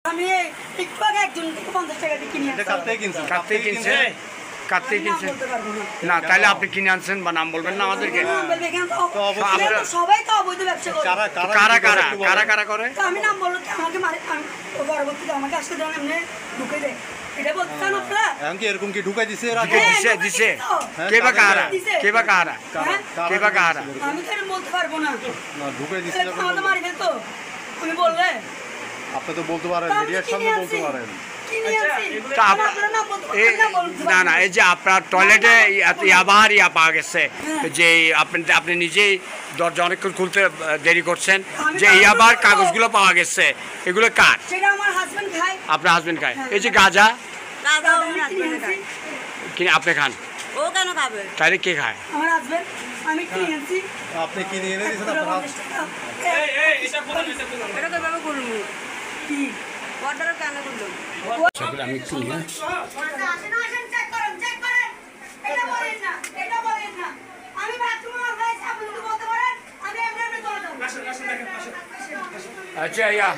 আমি একটু আগে একজনকে 50 টাকা দিয়ে কিনে আনছি। কাটতে কিনছেন না, তাহলে আপনি কিনে আনছেন বা নাম বলবেন না আমাদেরকে? সবাই তো অবৈধ ব্যবসা করে। কারা করে? আমি নাম বললো আমাকে মারে, পরবর্তীতে আমাকে আসতে দেন এমনি ঢুকে দেয়। এটা বলতে চান আপনারা? এখন কি এরকম কি ঢুকাই দিছে? দিছে কে বা কারা? আমি তো এটা বলতে পারবো না। ঢুকাই দিছে আমাকে মারি ফেলতো আমি বললে। আপনি তো বলতে পারেন, মিডিয়ার সামনে বলতে পারেন। না, এই যে আপনার টয়লেটে ইয়া পাওয়া গেছে, যে আপনি নিজেই দরজা অনেকক্ষণ খুলতে দেরি করছেন, যে ইয়াবার কাগজগুলো পাওয়া গেছে, এগুলো কার? আপনার হাজবেন্ড খায়। এই যে গাঁজা কিনে আপনি খান, ও কেন খাবে? তাহলে কে খায়? আমার হাজবেন্ড। আমি কিনে আনছি। আপনি কিনে এনে দিয়েছেন আপনার? এটা কিভাবে করবো? কি অর্ডার কেন করলো? আমি একটু নিয়ে আচ্ছা ইয়া